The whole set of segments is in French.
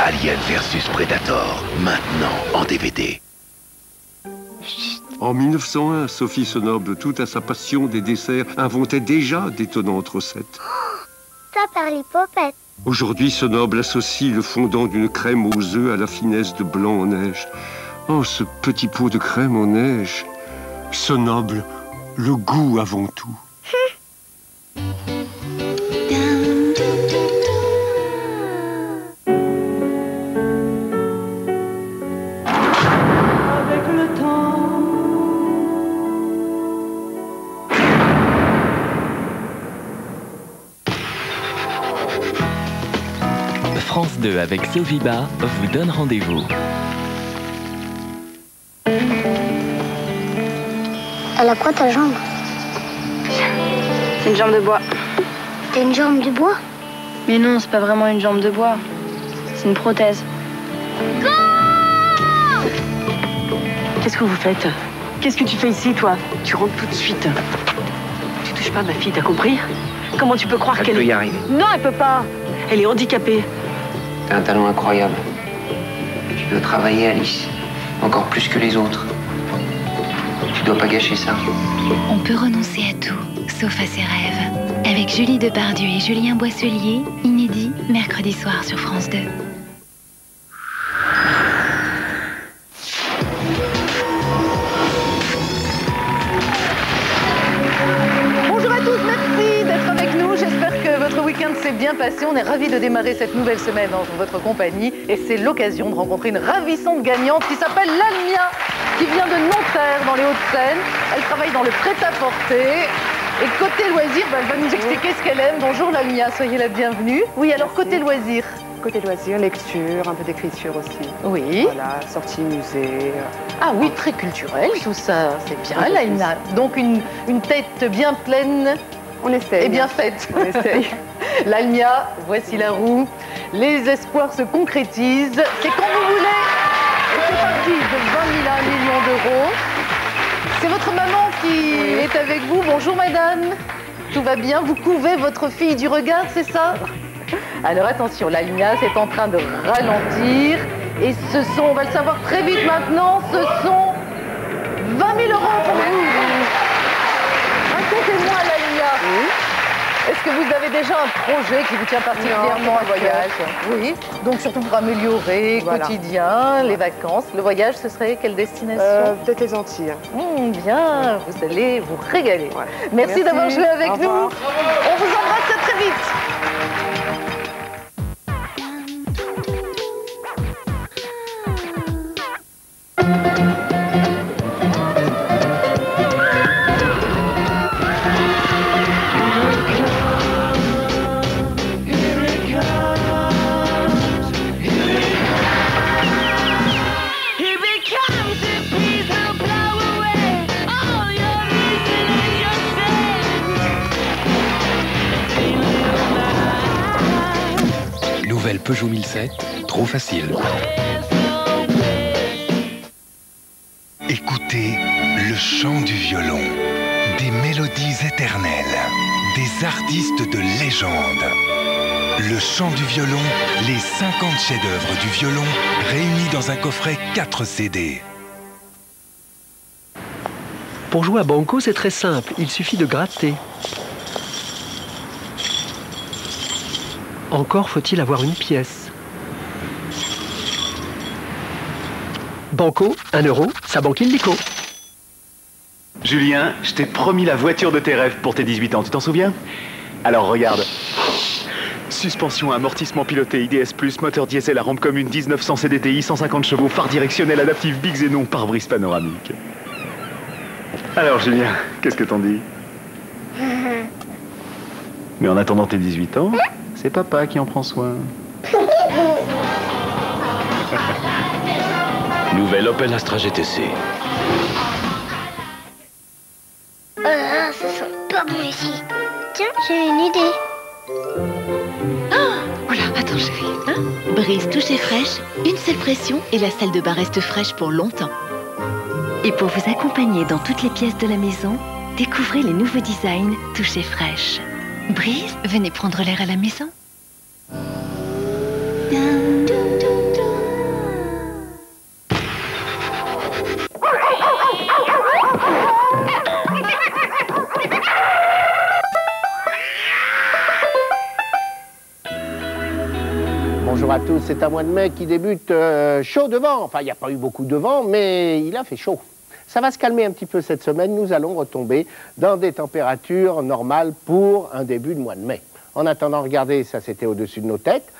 Alien vs Predator, maintenant en DVD. En 1901, Sophie Sonoble, toute à sa passion des desserts, inventait déjà d'étonnantes recettes. Ça par les popettes. Aujourd'hui, Sonoble associe le fondant d'une crème aux œufs à la finesse de blanc en neige. Oh, ce petit pot de crème en neige. Sonoble, le goût avant tout. France 2 avec Sofiba vous donne rendez-vous. Elle a quoi ta jambe? C'est une jambe de bois. T'as une jambe de bois? Mais non, c'est pas vraiment une jambe de bois. C'est une prothèse. Qu'est-ce que vous faites? Qu'est-ce que tu fais ici, toi? Tu rentres tout de suite. Tu touches pas ma fille, t'as compris? Comment tu peux croire qu'elle... Elle peut y arriver. Non, elle peut pas. Elle est handicapée. T'as un talent incroyable. Tu dois travailler, Alice. Encore plus que les autres. Tu dois pas gâcher ça. On peut renoncer à tout, sauf à ses rêves. Avec Julie Depardieu et Julien Boisselier, inédit, mercredi soir sur France 2. Bonjour à tous, merci d'être avec nous. J'espère que votre week-end s'est bien passé. On est ravis de démarrer cette nouvelle semaine en votre compagnie. Et c'est l'occasion de rencontrer une ravissante gagnante qui s'appelle Lalmia, qui vient de Nanterre, dans les Hauts-de-Seine. Elle travaille dans le prêt-à-porter. Et côté loisirs, elle va nous expliquer ce qu'elle aime. Bonjour Lalmia, soyez la bienvenue. Oui, alors côté loisirs. Côté loisirs, lecture, un peu d'écriture aussi. Oui. Voilà, sortie musée. Ah oui, très culturel tout ça, c'est bien. Lalmia, donc une tête bien pleine. On essaye. Et bien faite. On essaye. Lalmia, voici la roue. Les espoirs se concrétisent. C'est quand vous voulez. Et c'est parti de 20 000 à 1 million d'euros. C'est votre maman qui est avec vous. Bonjour madame. Tout va bien? Vous couvez votre fille du regard, c'est ça? Alors attention, Lalmia, c'est en train de ralentir. Et ce sont, on va le savoir très vite maintenant, ce sont 20 000 euros pour vous. Racontez-moi, Lalmia. Oui. Est-ce que vous avez déjà un projet qui vous tient particulièrement à voyage? Oui, donc surtout pour améliorer le quotidien, les vacances. Le voyage, ce serait quelle destination? Peut-être les Antilles. Bien, vous allez vous régaler. Ouais. Merci d'avoir joué avec nous. On vous embrasse, à très vite. Nouvelle Peugeot 1007, trop facile. Écoutez le chant du violon, des mélodies éternelles, des artistes de légende. Le chant du violon, les 50 chefs-d'œuvre du violon réunis dans un coffret 4 CD. Pour jouer à Banco, c'est très simple, il suffit de gratter. Encore faut-il avoir une pièce. Banco, 1 euro, ça banque illico. Julien, je t'ai promis la voiture de tes rêves pour tes 18 ans, tu t'en souviens? Alors regarde. Suspension, amortissement piloté, IDS+, moteur diesel à rampe commune, 1900 CDTI, 150 chevaux, phare directionnel, adaptif Big Xenon, pare-brise panoramique. Alors Julien, qu'est-ce que t'en dis? Mais en attendant tes 18 ans, c'est papa qui en prend soin. Nouvelle Opel Astra GTC. Oh là là, ça sent pas bon ici. Tiens, j'ai une idée. Voilà, attends chérie. Hein? Brise toucher fraîche, une seule pression et la salle de bain reste fraîche pour longtemps. Et pour vous accompagner dans toutes les pièces de la maison, découvrez les nouveaux designs toucher fraîche. Brise, venez prendre l'air à la maison. Bonjour à tous, c'est un mois de mai qui débute chaud de vent. Enfin, il n'y a pas eu beaucoup de vent, mais il a fait chaud. Ça va se calmer un petit peu cette semaine. Nous allons retomber dans des températures normales pour un début de mois de mai. En attendant, regardez, ça c'était au-dessus de nos têtes.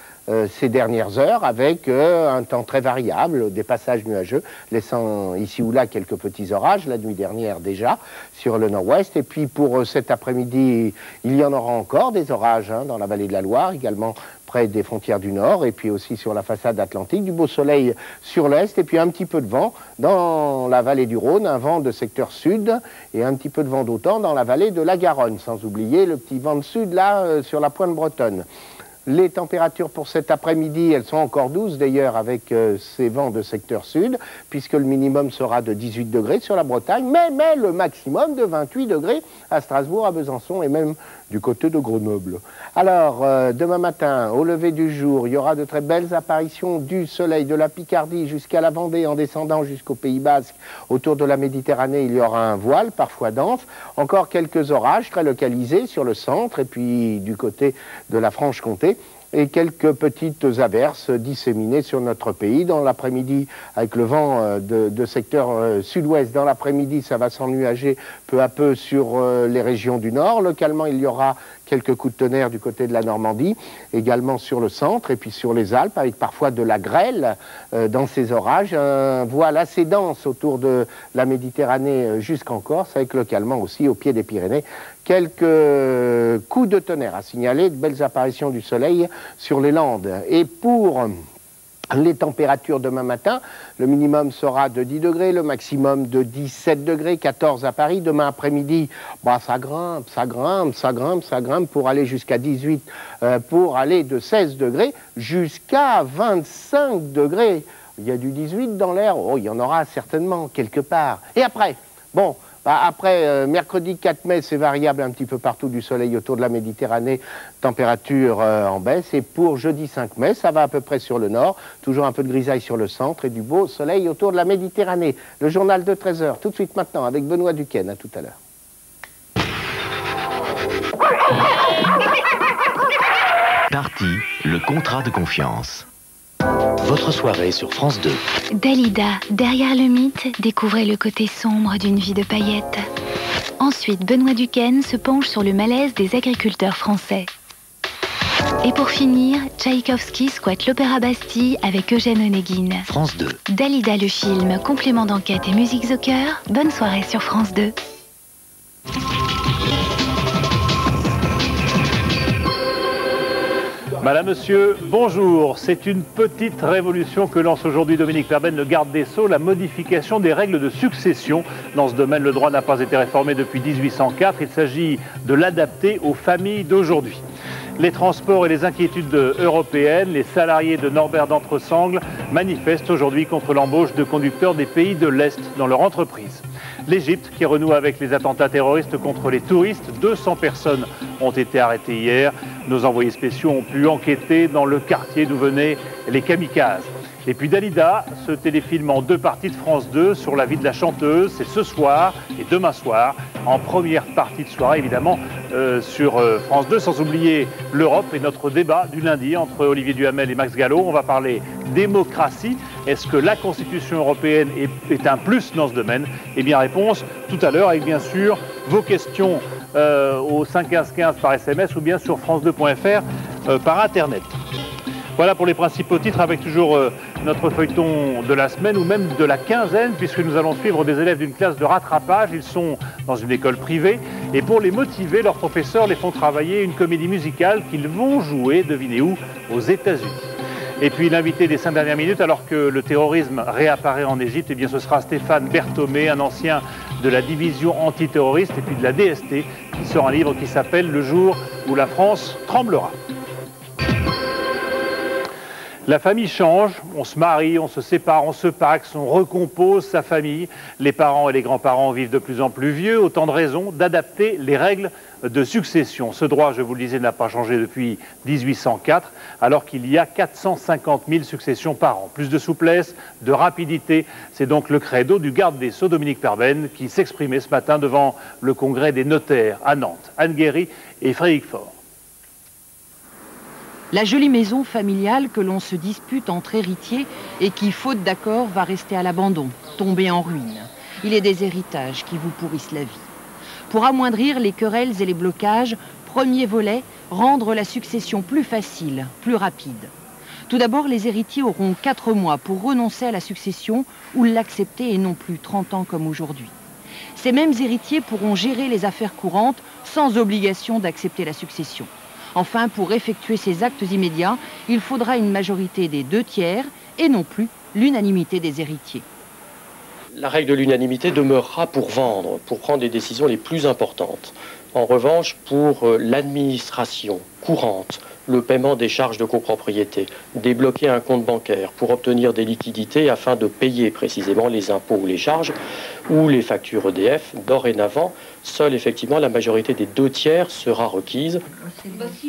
Ces dernières heures avec un temps très variable, des passages nuageux, laissant ici ou là quelques petits orages, la nuit dernière déjà, sur le nord-ouest. Et puis pour cet après-midi, il y en aura encore des orages dans la vallée de la Loire, également près des frontières du nord, et puis aussi sur la façade atlantique, du beau soleil sur l'est, et puis un petit peu de vent dans la vallée du Rhône, un vent de secteur sud, et un petit peu de vent d'automne dans la vallée de la Garonne, sans oublier le petit vent de sud là, sur la pointe bretonne. Les températures pour cet après-midi, elles sont encore douces d'ailleurs avec ces vents de secteur sud, puisque le minimum sera de 18 degrés sur la Bretagne, mais le maximum de 28 degrés à Strasbourg, à Besançon et même du côté de Grenoble. Alors, demain matin, au lever du jour, il y aura de très belles apparitions du soleil de la Picardie jusqu'à la Vendée, en descendant jusqu'au Pays Basque. Autour de la Méditerranée, il y aura un voile, parfois dense. Encore quelques orages très localisés sur le centre et puis du côté de la Franche-Comté. Et quelques petites averses disséminées sur notre pays. Dans l'après-midi, avec le vent de secteur sud-ouest, dans l'après-midi, ça va s'ennuager peu à peu sur les régions du nord. Localement, il y aura quelques coups de tonnerre du côté de la Normandie, également sur le centre et puis sur les Alpes, avec parfois de la grêle dans ces orages. Un voile assez dense autour de la Méditerranée jusqu'en Corse, avec localement aussi au pied des Pyrénées quelques coups de tonnerre à signaler, de belles apparitions du soleil sur les Landes. Et pour les températures demain matin, le minimum sera de 10 degrés, le maximum de 17 degrés, 14 à Paris. Demain après-midi, bah, ça grimpe pour aller jusqu'à 18, pour aller de 16 degrés jusqu'à 25 degrés. Il y a du 18 dans l'air, oh, il y en aura certainement quelque part. Et après, bon, après, mercredi 4 mai, c'est variable un petit peu partout, du soleil autour de la Méditerranée, température en baisse. Et pour jeudi 5 mai, ça va à peu près sur le nord, toujours un peu de grisaille sur le centre et du beau soleil autour de la Méditerranée. Le journal de 13h, tout de suite maintenant, avec Benoît Duquesne. À tout à l'heure. Parti, le contrat de confiance. Votre soirée sur France 2. Dalida, derrière le mythe, découvrez le côté sombre d'une vie de paillettes. Ensuite, Benoît Duquesne se penche sur le malaise des agriculteurs français. Et pour finir, Tchaïkovski squatte l'Opéra Bastille avec Eugène Onegin. France 2. Dalida le film, complément d'enquête et musique au cœur. Bonne soirée sur France 2. Madame, Monsieur, bonjour. C'est une petite révolution que lance aujourd'hui Dominique Perben, le garde des Sceaux, la modification des règles de succession. Dans ce domaine, le droit n'a pas été réformé depuis 1804. Il s'agit de l'adapter aux familles d'aujourd'hui. Les transports et les inquiétudes européennes, les salariés de Norbert d'Entresangles manifestent aujourd'hui contre l'embauche de conducteurs des pays de l'Est dans leur entreprise. L'Égypte qui renoue avec les attentats terroristes contre les touristes. 200 personnes ont été arrêtées hier. Nos envoyés spéciaux ont pu enquêter dans le quartier d'où venaient les kamikazes. Et puis Dalida, ce téléfilm en 2 parties de France 2 sur la vie de la chanteuse, c'est ce soir et demain soir, en première partie de soirée évidemment sur France 2, sans oublier l'Europe et notre débat du lundi entre Olivier Duhamel et Max Gallo. On va parler démocratie. Est-ce que la Constitution européenne est un plus dans ce domaine? Eh bien, réponse tout à l'heure, avec bien sûr vos questions au 51515 par SMS ou bien sur france2.fr par Internet. Voilà pour les principaux titres, avec toujours notre feuilleton de la semaine ou même de la quinzaine, puisque nous allons suivre des élèves d'une classe de rattrapage. Ils sont dans une école privée et pour les motiver, leurs professeurs les font travailler une comédie musicale qu'ils vont jouer, devinez où, aux États-Unis. Et puis l'invité des 5 dernières minutes, alors que le terrorisme réapparaît en Égypte, eh bien ce sera Stéphane Berthomé, un ancien de la division antiterroriste et puis de la DST, qui sort un livre qui s'appelle « Le jour où la France tremblera ». La famille change, on se marie, on se sépare, on se paxe, on recompose sa famille. Les parents et les grands-parents vivent de plus en plus vieux, autant de raisons d'adapter les règles de succession. Ce droit, je vous le disais, n'a pas changé depuis 1804, alors qu'il y a 450 000 successions par an. Plus de souplesse, de rapidité, c'est donc le credo du garde des Sceaux, Dominique Perben, qui s'exprimait ce matin devant le congrès des notaires à Nantes. Anne Guéry et Frédéric Faure. La jolie maison familiale que l'on se dispute entre héritiers et qui, faute d'accord, va rester à l'abandon, tomber en ruine. Il est des héritages qui vous pourrissent la vie. Pour amoindrir les querelles et les blocages, premier volet, rendre la succession plus facile, plus rapide. Tout d'abord, les héritiers auront 4 mois pour renoncer à la succession ou l'accepter et non plus 30 ans comme aujourd'hui. Ces mêmes héritiers pourront gérer les affaires courantes sans obligation d'accepter la succession. Enfin, pour effectuer ces actes immédiats, il faudra une majorité des 2/3 et non plus l'unanimité des héritiers. La règle de l'unanimité demeurera pour vendre, pour prendre les décisions les plus importantes. En revanche, pour l'administration courante, le paiement des charges de copropriété, débloquer un compte bancaire pour obtenir des liquidités afin de payer précisément les impôts ou les charges ou les factures EDF, dorénavant, seule effectivement la majorité des 2/3 sera requise.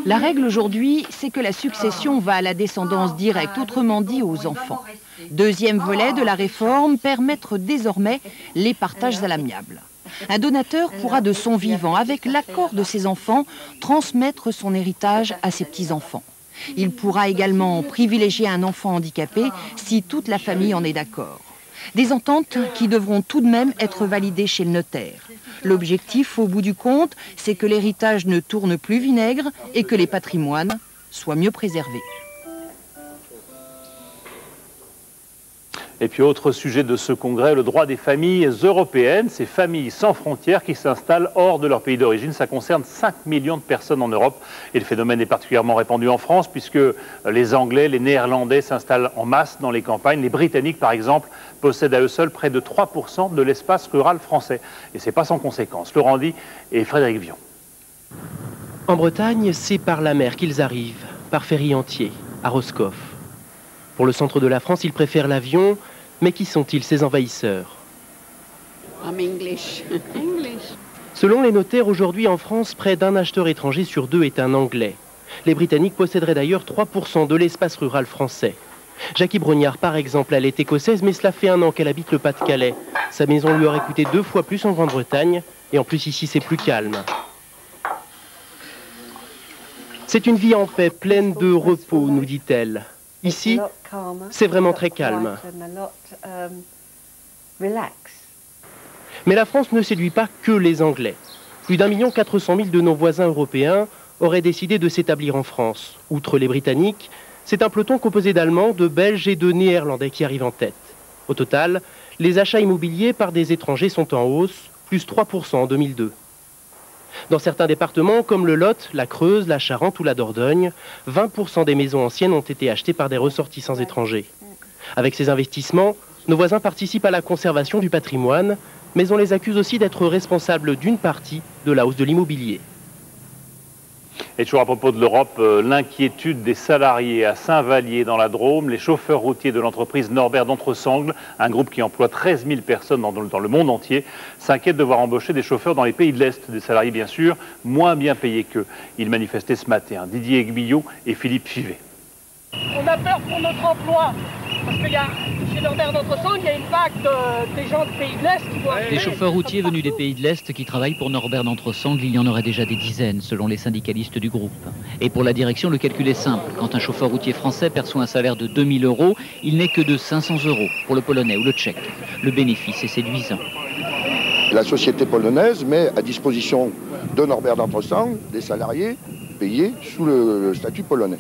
La règle aujourd'hui, c'est que la succession va à la descendance directe, autrement dit aux enfants. Deuxième volet de la réforme, permettre désormais les partages à l'amiable. Un donateur pourra de son vivant, avec l'accord de ses enfants, transmettre son héritage à ses petits-enfants. Il pourra également privilégier un enfant handicapé si toute la famille en est d'accord. Des ententes qui devront tout de même être validées chez le notaire. L'objectif, au bout du compte, c'est que l'héritage ne tourne plus vinaigre et que les patrimoines soient mieux préservés. Et puis autre sujet de ce congrès, le droit des familles européennes, ces familles sans frontières qui s'installent hors de leur pays d'origine. Ça concerne 5 millions de personnes en Europe et le phénomène est particulièrement répandu en France puisque les Anglais, les Néerlandais s'installent en masse dans les campagnes. Les Britanniques, par exemple, possèdent à eux seuls près de 3% de l'espace rural français. Et c'est pas sans conséquence. Laurent Di et Frédéric Vion. En Bretagne, c'est par la mer qu'ils arrivent, par ferry entier, à Roscoff. Pour le centre de la France, ils préfèrent l'avion, mais qui sont-ils ces envahisseurs? Selon les notaires, aujourd'hui en France, près d'un acheteur étranger sur 2 est un Anglais. Les Britanniques posséderaient d'ailleurs 3% de l'espace rural français. Jackie Brognard, par exemple, elle est écossaise, mais cela fait 1 an qu'elle habite le Pas-de-Calais. Sa maison lui aurait coûté 2 fois plus en Grande-Bretagne, et en plus ici c'est plus calme. C'est une vie en paix, pleine de repos, nous dit-elle. Ici, c'est vraiment très calme. Mais la France ne séduit pas que les Anglais. Plus d'1 400 000 de nos voisins européens auraient décidé de s'établir en France. Outre les Britanniques, c'est un peloton composé d'Allemands, de Belges et de Néerlandais qui arrive en tête. Au total, les achats immobiliers par des étrangers sont en hausse, plus 3% en 2002. Dans certains départements, comme le Lot, la Creuse, la Charente ou la Dordogne, 20% des maisons anciennes ont été achetées par des ressortissants étrangers. Avec ces investissements, nos voisins participent à la conservation du patrimoine, mais on les accuse aussi d'être responsables d'une partie de la hausse de l'immobilier. Et toujours à propos de l'Europe, l'inquiétude des salariés à Saint-Vallier dans la Drôme. Les chauffeurs routiers de l'entreprise Norbert d'Entresangles, un groupe qui emploie 13 000 personnes dans le monde entier, s'inquiètent de voir embaucher des chauffeurs dans les pays de l'Est, des salariés bien sûr, moins bien payés qu'eux. Ils manifestaient ce matin, Didier Aiguillot et Philippe Fivet. On a peur pour notre emploi, parce qu'il y a, chez Norbert d'Entresangles, il y a une vague des gens des pays de l'Est qui vont arriver. Des chauffeurs routiers venus des pays de l'Est qui travaillent pour Norbert d'Entresangles, il y en aurait déjà des dizaines, selon les syndicalistes du groupe. Et pour la direction, le calcul est simple. Quand un chauffeur routier français perçoit un salaire de 2 000 €, il n'est que de 500 € pour le polonais ou le tchèque. Le bénéfice est séduisant. La société polonaise met à disposition de Norbert d'Entresangles des salariés payés sous le statut polonais.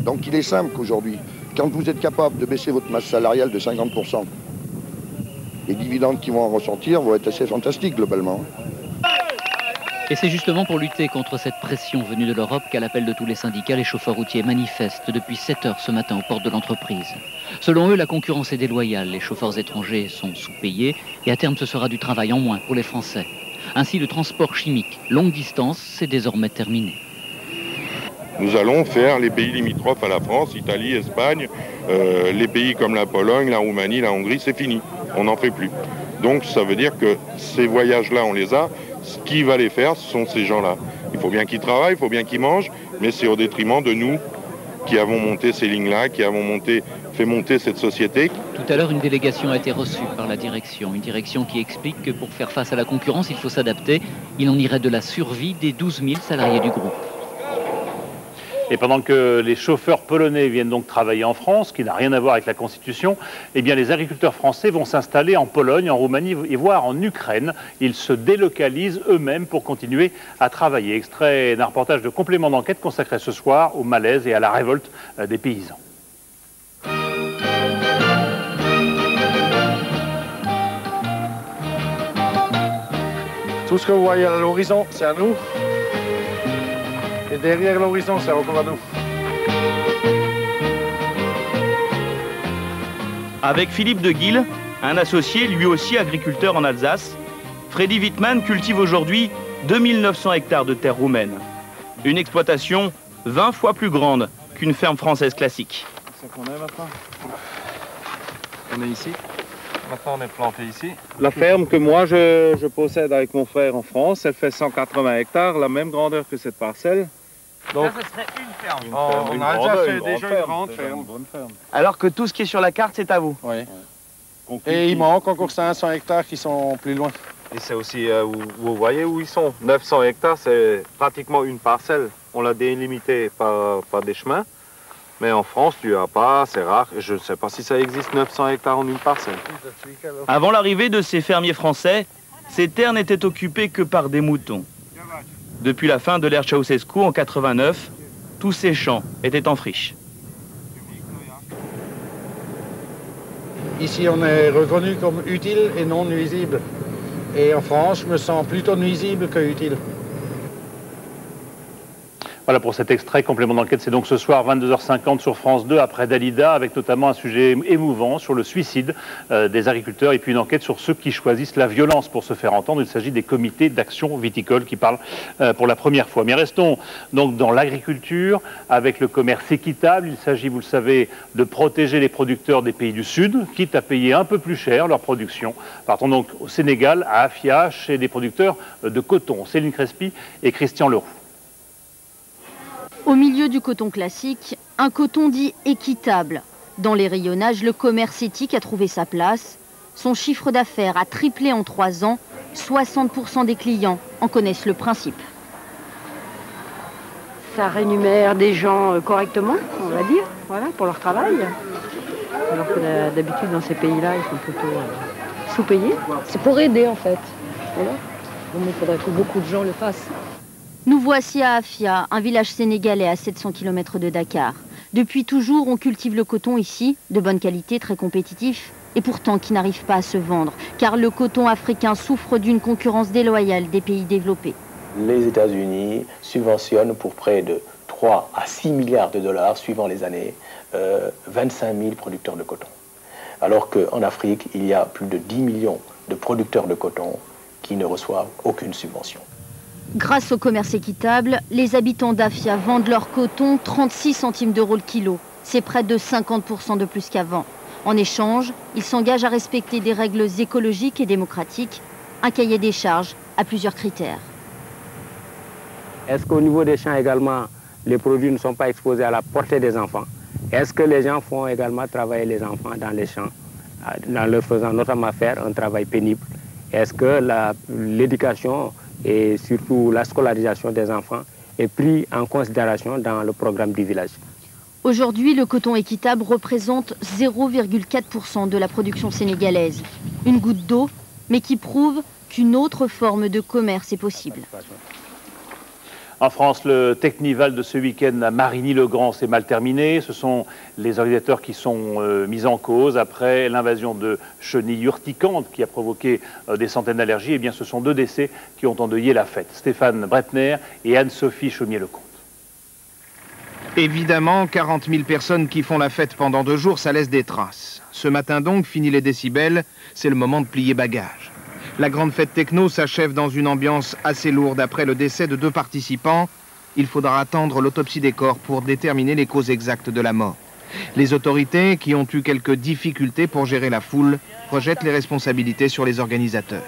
Donc il est simple qu'aujourd'hui, quand vous êtes capable de baisser votre masse salariale de 50%, les dividendes qui vont en ressortir vont être assez fantastiques globalement. Et c'est justement pour lutter contre cette pression venue de l'Europe qu'à l'appel de tous les syndicats, les chauffeurs routiers manifestent depuis 7 h ce matin aux portes de l'entreprise. Selon eux, la concurrence est déloyale, les chauffeurs étrangers sont sous-payés et à terme ce sera du travail en moins pour les Français. Ainsi, le transport chimique longue distance, c'est désormais terminé. Nous allons faire les pays limitrophes à la France, Italie, Espagne, les pays comme la Pologne, la Roumanie, la Hongrie, c'est fini, on n'en fait plus. Donc ça veut dire que ces voyages-là, on les a, ce qui va les faire, ce sont ces gens-là. Il faut bien qu'ils travaillent, il faut bien qu'ils mangent, mais c'est au détriment de nous qui avons monté ces lignes-là, qui avons fait monter cette société. Tout à l'heure, une délégation a été reçue par la direction, une direction qui explique que pour faire face à la concurrence, il faut s'adapter. Il en irait de la survie des 12 000 salariés du groupe. Et pendant que les chauffeurs polonais viennent donc travailler en France, ce qui n'a rien à voir avec la Constitution, eh bien les agriculteurs français vont s'installer en Pologne, en Roumanie et voire en Ukraine. Ils se délocalisent eux-mêmes pour continuer à travailler. Extrait d'un reportage de complément d'enquête consacré ce soir au malaise et à la révolte des paysans. Tout ce que vous voyez à l'horizon, c'est à nous. Et derrière l'horizon, c'est encore à nous. Avec Philippe de Guille, un associé, lui aussi agriculteur en Alsace, Freddy Wittmann cultive aujourd'hui 2900 hectares de terre roumaine. Une exploitation 20 fois plus grande qu'une ferme française classique. C'est qu'on est maintenant. On est ici. Maintenant, on est planté ici. La ferme que moi, je possède avec mon frère en France, elle fait 180 hectares, la même grandeur que cette parcelle. Donc, ça, ce serait une ferme. On a déjà fait déjà une grande ferme. Alors que tout ce qui est sur la carte, c'est à vous. Oui. Et il manque encore 500 hectares qui sont plus loin. Et c'est aussi, vous voyez où ils sont. 900 hectares, c'est pratiquement une parcelle. On l'a délimité par des chemins. Mais en France, tu n'as pas, c'est rare. Je ne sais pas si ça existe 900 hectares en une parcelle. Avant l'arrivée de ces fermiers français, ces terres n'étaient occupées que par des moutons. Depuis la fin de l'ère Ceausescu en 89, tous ces champs étaient en friche. Ici, on est reconnu comme utile et non nuisible. Et en France, je me sens plutôt nuisible que utile. Voilà pour cet extrait complément d'enquête. C'est donc ce soir 22h50 sur France 2 après Dalida, avec notamment un sujet émouvant sur le suicide des agriculteurs et puis une enquête sur ceux qui choisissent la violence pour se faire entendre. Il s'agit des comités d'action viticole qui parlent pour la première fois. Mais restons donc dans l'agriculture avec le commerce équitable. Il s'agit, vous le savez, de protéger les producteurs des pays du Sud, quitte à payer un peu plus cher leur production. Partons donc au Sénégal, à Afia, chez des producteurs de coton. Céline Crespi et Christian Leroux. Au milieu du coton classique, un coton dit équitable. Dans les rayonnages, le commerce éthique a trouvé sa place. Son chiffre d'affaires a triplé en 3 ans. 60% des clients en connaissent le principe. Ça rémunère des gens correctement, on va dire, voilà, pour leur travail. Alors que d'habitude, dans ces pays-là, ils sont plutôt sous-payés. C'est pour aider, en fait. Voilà. Bon, il faudrait que beaucoup de gens le fassent. Nous voici à Afia, un village sénégalais à 700 km de Dakar. Depuis toujours, on cultive le coton ici, de bonne qualité, très compétitif, et pourtant qui n'arrive pas à se vendre, car le coton africain souffre d'une concurrence déloyale des pays développés. Les États-Unis subventionnent pour près de 3 à 6 milliards de dollars, suivant les années, 25 000 producteurs de coton. Alors qu'en Afrique, il y a plus de 10 millions de producteurs de coton qui ne reçoivent aucune subvention. Grâce au commerce équitable, les habitants d'Afia vendent leur coton 36 centimes d'euros le kilo. C'est près de 50% de plus qu'avant. En échange, ils s'engagent à respecter des règles écologiques et démocratiques, un cahier des charges à plusieurs critères. Est-ce qu'au niveau des champs également, les produits ne sont pas exposés à la portée des enfants? Est-ce que les gens font également travailler les enfants dans les champs, en leur faisant notamment faire un travail pénible? Est-ce que l'éducation et surtout la scolarisation des enfants est prise en considération dans le programme du village? Aujourd'hui, le coton équitable représente 0,4% de la production sénégalaise. Une goutte d'eau, mais qui prouve qu'une autre forme de commerce est possible. En France, le Technival de ce week-end à Marigny-le-Grand s'est mal terminé. Ce sont les organisateurs qui sont mis en cause après l'invasion de chenilles urticantes qui a provoqué des centaines d'allergies. Eh bien, ce sont 2 décès qui ont endeuillé la fête. Stéphane Bretner et Anne-Sophie Chaumier-Lecomte. Évidemment, 40 000 personnes qui font la fête pendant 2 jours, ça laisse des traces. Ce matin donc, fini les décibels, c'est le moment de plier bagages. La grande fête techno s'achève dans une ambiance assez lourde. Après le décès de 2 participants, il faudra attendre l'autopsie des corps pour déterminer les causes exactes de la mort. Les autorités, qui ont eu quelques difficultés pour gérer la foule, projettent les responsabilités sur les organisateurs.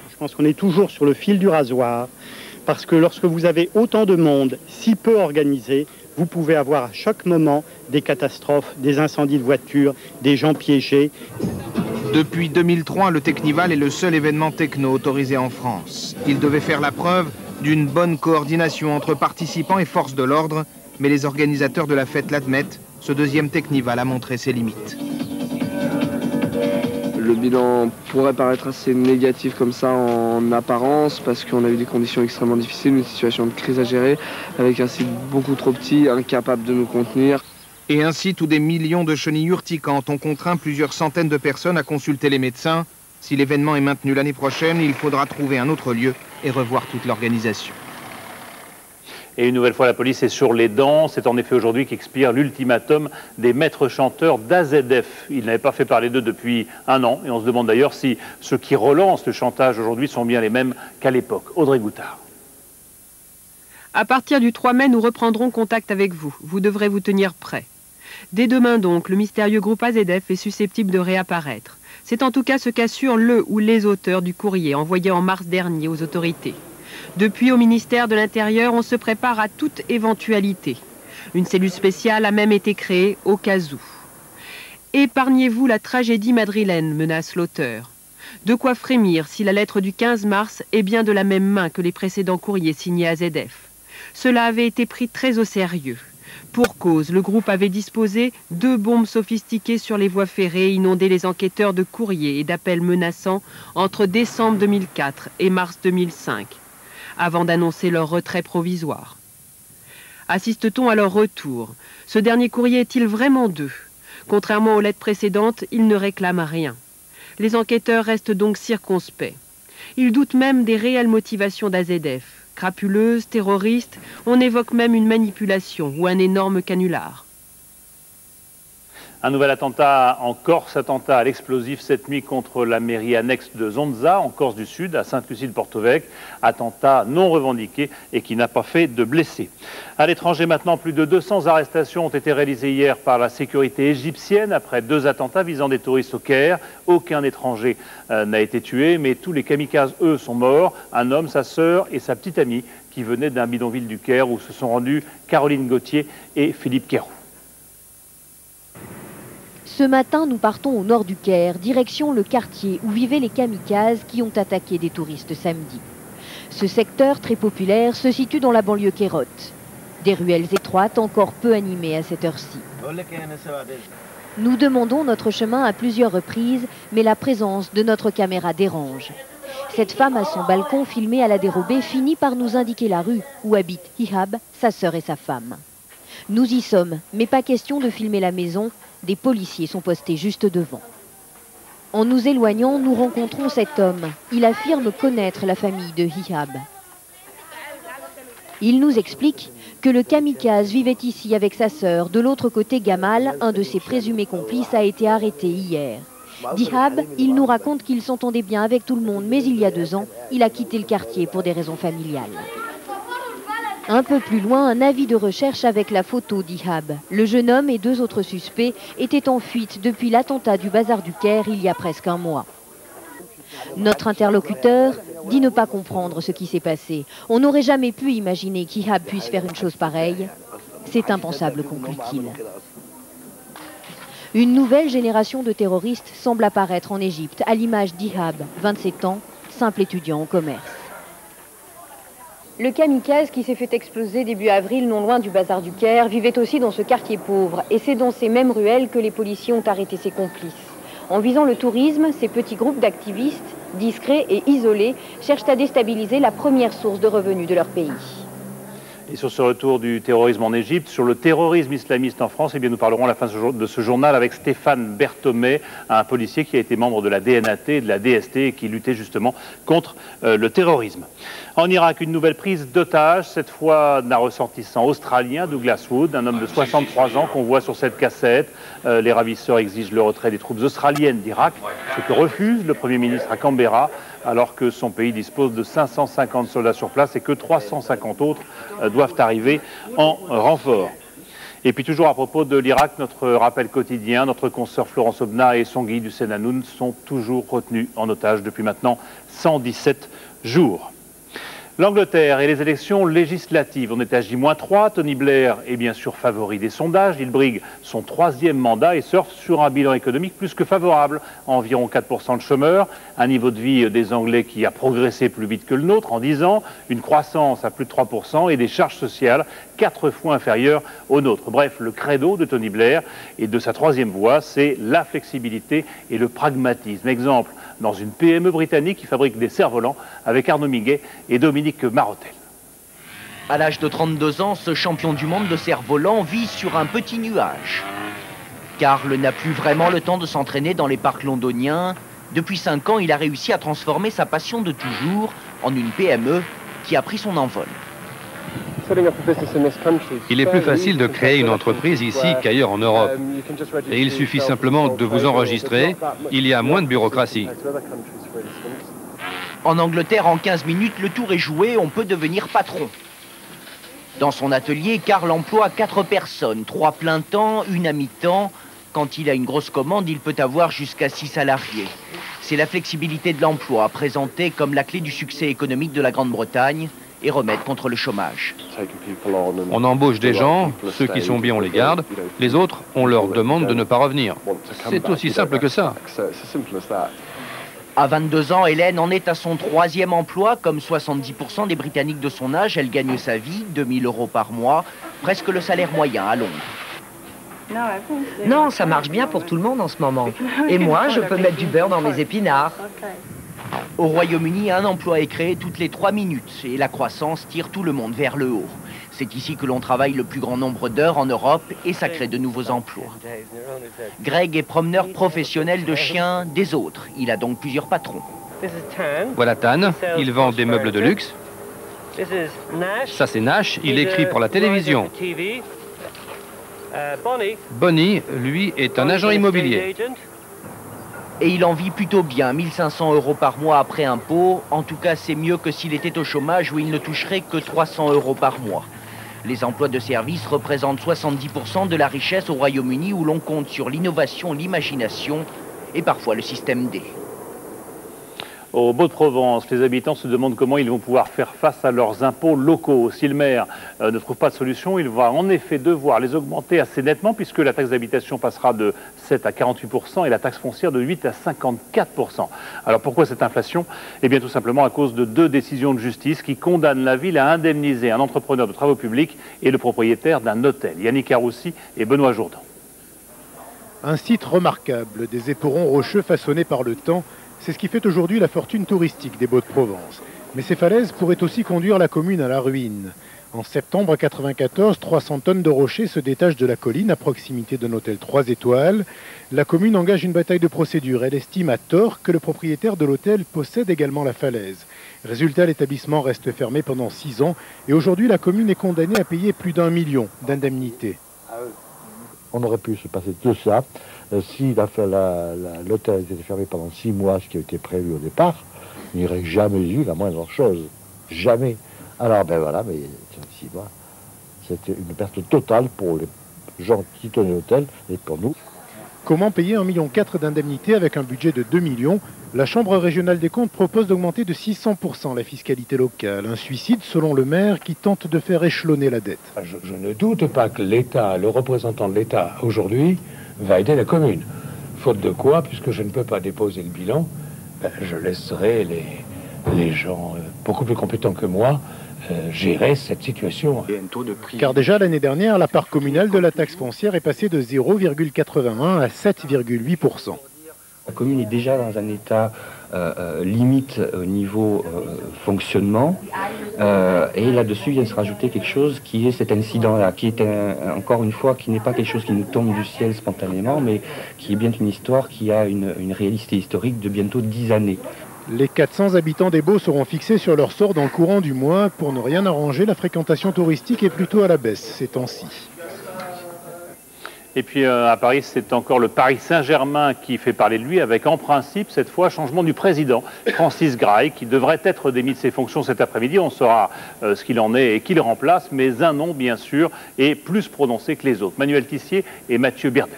Je pense qu'on est toujours sur le fil du rasoir, parce que lorsque vous avez autant de monde, si peu organisé, vous pouvez avoir à chaque moment des catastrophes, des incendies de voitures, des gens piégés. Depuis 2003, le Technival est le seul événement techno autorisé en France. Il devait faire la preuve d'une bonne coordination entre participants et forces de l'ordre Mais les organisateurs de la fête l'admettent, ce deuxième Teknival a montré ses limites. Le bilan pourrait paraître assez négatif comme ça en apparence parce qu'on a eu des conditions extrêmement difficiles, une situation de crise à gérer avec un site beaucoup trop petit, incapable de nous contenir. Et ainsi, tous des millions de chenilles urticantes ont contraint plusieurs centaines de personnes à consulter les médecins. Si l'événement est maintenu l'année prochaine, il faudra trouver un autre lieu et revoir toute l'organisation. Et une nouvelle fois, la police est sur les dents. C'est en effet aujourd'hui qu'expire l'ultimatum des maîtres chanteurs d'AZF. Ils n'avaient pas fait parler d'eux depuis un an. Et on se demande d'ailleurs si ceux qui relancent le chantage aujourd'hui sont bien les mêmes qu'à l'époque. Audrey Goutard. À partir du 3 mai, nous reprendrons contact avec vous. Vous devrez vous tenir prêts. Dès demain donc, le mystérieux groupe AZF est susceptible de réapparaître. C'est en tout cas ce qu'assurent le ou les auteurs du courrier envoyé en mars dernier aux autorités. Depuis, au ministère de l'Intérieur, on se prépare à toute éventualité. Une cellule spéciale a même été créée au cas où. Épargnez-vous la tragédie madrilène, menace l'auteur. De quoi frémir si la lettre du 15 mars est bien de la même main que les précédents courriers signés AZF. Cela avait été pris très au sérieux. Pour cause, le groupe avait disposé 2 bombes sophistiquées sur les voies ferrées et inondé les enquêteurs de courriers et d'appels menaçants entre décembre 2004 et mars 2005. Avant d'annoncer leur retrait provisoire. Assiste-t-on à leur retour? Ce dernier courrier est-il vraiment d'eux? Contrairement aux lettres précédentes, ils ne réclament rien. Les enquêteurs restent donc circonspects. Ils doutent même des réelles motivations d'AZF. Crapuleuse, terroriste, on évoque même une manipulation ou un énorme canular. Un nouvel attentat en Corse, attentat à l'explosif cette nuit contre la mairie annexe de Zonza, en Corse du Sud, à Sainte-Lucie-de-Porto-Vecchio. Attentat non revendiqué et qui n'a pas fait de blessés. À l'étranger maintenant, plus de 200 arrestations ont été réalisées hier par la sécurité égyptienne après 2 attentats visant des touristes au Caire. Aucun étranger n'a été tué, mais tous les kamikazes, eux, sont morts. Un homme, sa sœur et sa petite amie qui venaient d'un bidonville du Caire où se sont rendus Caroline Gauthier et Philippe Quérou. Ce matin, nous partons au nord du Caire, direction le quartier où vivaient les kamikazes qui ont attaqué des touristes samedi. Ce secteur très populaire se situe dans la banlieue cairote. Des ruelles étroites encore peu animées à cette heure-ci. Nous demandons notre chemin à plusieurs reprises, mais la présence de notre caméra dérange. Cette femme à son balcon filmé à la dérobée finit par nous indiquer la rue où habitent Ihab, sa sœur et sa femme. Nous y sommes, mais pas question de filmer la maison. Des policiers sont postés juste devant. En nous éloignant, nous rencontrons cet homme. Il affirme connaître la famille de Ihab. Il nous explique que le kamikaze vivait ici avec sa sœur. De l'autre côté, Gamal, un de ses présumés complices, a été arrêté hier. D'Ihab, il nous raconte qu'il s'entendait bien avec tout le monde, mais il y a 2 ans, il a quitté le quartier pour des raisons familiales. Un peu plus loin, un avis de recherche avec la photo d'Ihab. Le jeune homme et 2 autres suspects étaient en fuite depuis l'attentat du bazar du Caire il y a presque un mois. Notre interlocuteur dit ne pas comprendre ce qui s'est passé. On n'aurait jamais pu imaginer qu'Ihab puisse faire une chose pareille. C'est impensable, conclut-il. Une nouvelle génération de terroristes semble apparaître en Égypte, à l'image d'Ihab, 27 ans, simple étudiant en commerce. Le kamikaze qui s'est fait exploser début avril non loin du bazar du Caire vivait aussi dans ce quartier pauvre et c'est dans ces mêmes ruelles que les policiers ont arrêté ses complices. En visant le tourisme, ces petits groupes d'activistes, discrets et isolés, cherchent à déstabiliser la première source de revenus de leur pays. Et sur ce retour du terrorisme en Égypte, sur le terrorisme islamiste en France, eh bien nous parlerons à la fin de ce journal avec Stéphane Berthomé, un policier qui a été membre de la DNAT et de la DST et qui luttait justement contre le terrorisme. En Irak, une nouvelle prise d'otage, cette fois d'un ressortissant australien, Douglas Wood, un homme de 63 ans qu'on voit sur cette cassette. Les ravisseurs exigent le retrait des troupes australiennes d'Irak, ce que refuse le Premier ministre à Canberra, alors que son pays dispose de 550 soldats sur place et que 350 autres doivent arriver en renfort. Et puis toujours à propos de l'Irak, notre rappel quotidien, notre consoeur Florence Aubenas et son guide Hussein Hanoun sont toujours retenus en otage depuis maintenant 117 jours. L'Angleterre et les élections législatives. On est à J-3. Tony Blair est bien sûr favori des sondages. Il brigue son 3e mandat et surfe sur un bilan économique plus que favorable. Environ 4% de chômeurs, un niveau de vie des Anglais qui a progressé plus vite que le nôtre en 10 ans, une croissance à plus de 3% et des charges sociales 4 fois inférieures aux nôtres. Bref, le credo de Tony Blair et de sa 3e voie, c'est la flexibilité et le pragmatisme. Exemple, dans une PME britannique qui fabrique des cerfs-volants avec Arnaud Miguet et Dominique Marotel. À l'âge de 32 ans, ce champion du monde de cerfs-volants vit sur un petit nuage. Karl n'a plus vraiment le temps de s'entraîner dans les parcs londoniens. Depuis 5 ans, il a réussi à transformer sa passion de toujours en une PME qui a pris son envol. Il est plus facile de créer une entreprise ici qu'ailleurs en Europe. Et il suffit simplement de vous enregistrer. Il y a moins de bureaucratie. En Angleterre, en 15 minutes, le tour est joué, on peut devenir patron. Dans son atelier, Karl emploie 4 personnes, 3 plein temps, 1 à mi-temps. Quand il a une grosse commande, il peut avoir jusqu'à 6 salariés. C'est la flexibilité de l'emploi, présentée comme la clé du succès économique de la Grande-Bretagne et remède contre le chômage. On embauche des gens, ceux qui sont bien on les garde, les autres on leur demande de ne pas revenir. C'est aussi simple que ça. À 22 ans, Hélène en est à son 3e emploi. Comme 70% des Britanniques de son âge, elle gagne sa vie, 2 000 € par mois, presque le salaire moyen à Londres. Non, ça marche bien pour tout le monde en ce moment. Et moi, je peux mettre du beurre dans mes épinards. Au Royaume-Uni, un emploi est créé toutes les 3 minutes et la croissance tire tout le monde vers le haut. C'est ici que l'on travaille le plus grand nombre d'heures en Europe et ça crée de nouveaux emplois. Greg est promeneur professionnel de chiens des autres. Il a donc plusieurs patrons. Voilà Tan, il vend des meubles de luxe. Ça c'est Nash, il écrit pour la télévision. Bonnie, lui, est un agent immobilier. Et il en vit plutôt bien, 1 500 € par mois après impôt. En tout cas, c'est mieux que s'il était au chômage où il ne toucherait que 300 € par mois. Les emplois de service représentent 70% de la richesse au Royaume-Uni où l'on compte sur l'innovation, l'imagination et parfois le système D. Au Beau-de-Provence, les habitants se demandent comment ils vont pouvoir faire face à leurs impôts locaux. Si le maire ne trouve pas de solution, il va en effet devoir les augmenter assez nettement puisque la taxe d'habitation passera de 7 à 48% et la taxe foncière de 8 à 54%. Alors pourquoi cette inflation? Eh bien tout simplement à cause de 2 décisions de justice qui condamnent la ville à indemniser un entrepreneur de travaux publics et le propriétaire d'un hôtel. Yannick Aroussi et Benoît Jourdan. Un site remarquable, des éperons rocheux façonnés par le temps. C'est ce qui fait aujourd'hui la fortune touristique des Beaux-de-Provence. Mais ces falaises pourraient aussi conduire la commune à la ruine. En septembre 1994, 300 tonnes de rochers se détachent de la colline à proximité d'un hôtel 3 étoiles. La commune engage une bataille de procédure. Elle estime à tort que le propriétaire de l'hôtel possède également la falaise. Résultat, l'établissement reste fermé pendant 6 ans et aujourd'hui la commune est condamnée à payer plus d'1 million d'indemnités. On aurait pu se passer de ça si l'hôtel était fermé pendant 6 mois, ce qui a été prévu au départ. Il n'y aurait jamais eu la moindre chose. Jamais. Alors, ben voilà, mais 6 mois, c'était une perte totale pour les gens qui tenaient l'hôtel et pour nous. Comment payer 1,4 million d'indemnités avec un budget de 2 millions? La Chambre régionale des comptes propose d'augmenter de 600% la fiscalité locale. Un suicide selon le maire qui tente de faire échelonner la dette. Je ne doute pas que l'État, le représentant de l'État aujourd'hui, va aider la commune. Faute de quoi, puisque je ne peux pas déposer le bilan, je laisserai les gens beaucoup plus compétents que moi gérer cette situation. Car déjà l'année dernière, la part communale de la taxe foncière est passée de 0,81 à 7,8%. La commune est déjà dans un état limite au niveau fonctionnement et là-dessus vient se rajouter quelque chose qui est cet incident-là, qui est encore une fois qui n'est pas quelque chose qui nous tombe du ciel spontanément, mais qui est bien une histoire qui a une réalité historique de bientôt 10 années. Les 400 habitants des Baux seront fixés sur leur sort dans le courant du mois. Pour ne rien arranger, la fréquentation touristique est plutôt à la baisse ces temps-ci. Et puis à Paris, c'est encore le Paris Saint-Germain qui fait parler de lui, avec en principe, cette fois, changement du président, Francis Grail, qui devrait être démis de ses fonctions cet après-midi. On saura ce qu'il en est et qui le remplace, mais un nom, bien sûr, est plus prononcé que les autres. Manuel Tissier et Mathieu Birdet.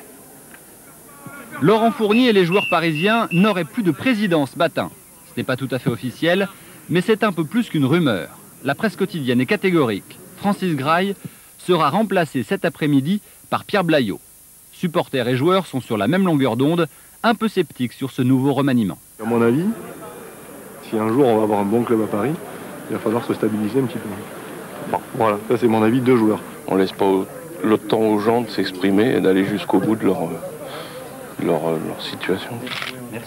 Laurent Fournier et les joueurs parisiens n'auraient plus de président ce matin. Ce n'est pas tout à fait officiel, mais c'est un peu plus qu'une rumeur. la presse quotidienne est catégorique. Francis Grail sera remplacé cet après-midi par Pierre Blaillot. Supporters et joueurs sont sur la même longueur d'onde, un peu sceptiques sur ce nouveau remaniement. À mon avis, si un jour on va avoir un bon club à Paris, il va falloir se stabiliser un petit peu. Bon, voilà, ça c'est mon avis de joueur. On laisse pas le temps aux gens de s'exprimer et d'aller jusqu'au bout de leur situation.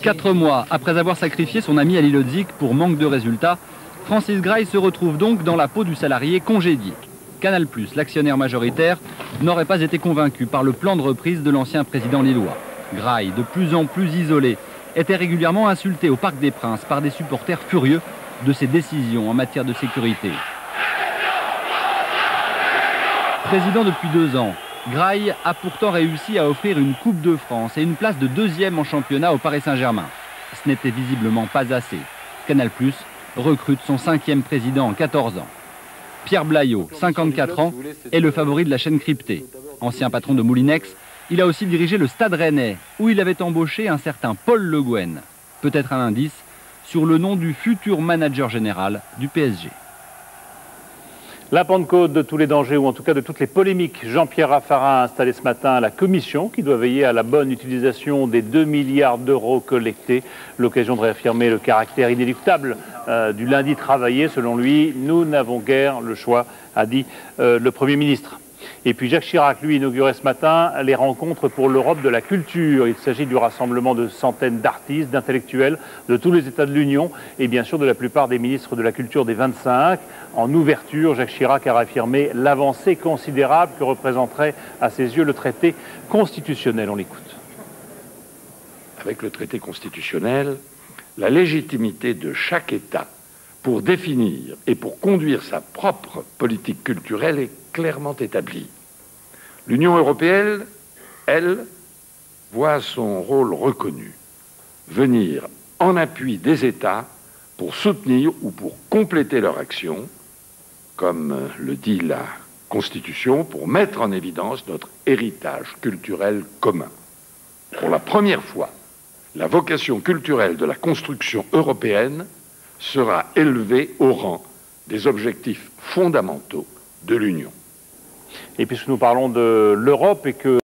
4 mois après avoir sacrifié son ami Ali Lodzik pour manque de résultats, Francis Grail se retrouve donc dans la peau du salarié congédié. Canal+, l'actionnaire majoritaire, n'aurait pas été convaincu par le plan de reprise de l'ancien président lillois. Grail, de plus en plus isolé, était régulièrement insulté au Parc des Princes par des supporters furieux de ses décisions en matière de sécurité. Président depuis 2 ans, Grail a pourtant réussi à offrir une Coupe de France et une place de 2e en championnat au Paris Saint-Germain. Ce n'était visiblement pas assez. Canal+ recrute son 5e président en 14 ans. Pierre Blaillot, 54 ans, est le favori de la chaîne cryptée. Ancien patron de Moulinex, il a aussi dirigé le Stade Rennais, où il avait embauché un certain Paul Le Guen. Peut-être un indice sur le nom du futur manager général du PSG. La Pentecôte de tous les dangers, ou en tout cas de toutes les polémiques. Jean-Pierre Raffarin a installé ce matin la commission qui doit veiller à la bonne utilisation des 2 milliards d'euros collectés. L'occasion de réaffirmer le caractère inéluctable du lundi travaillé. Selon lui, nous n'avons guère le choix, a dit le Premier ministre. Et puis Jacques Chirac, lui, inaugurait ce matin les rencontres pour l'Europe de la culture. Il s'agit du rassemblement de centaines d'artistes, d'intellectuels de tous les États de l'Union et bien sûr de la plupart des ministres de la culture des 25. En ouverture, Jacques Chirac a réaffirmé l'avancée considérable que représenterait à ses yeux le traité constitutionnel. On l'écoute. Avec le traité constitutionnel, la légitimité de chaque État pour définir et pour conduire sa propre politique culturelle est clairement établie. L'Union européenne, elle, voit son rôle reconnu, venir en appui des États pour soutenir ou pour compléter leur action, comme le dit la Constitution, pour mettre en évidence notre héritage culturel commun. Pour la première fois, la vocation culturelle de la construction européenne sera élevée au rang des objectifs fondamentaux de l'Union. Et puisque nous parlons de l'Europe et que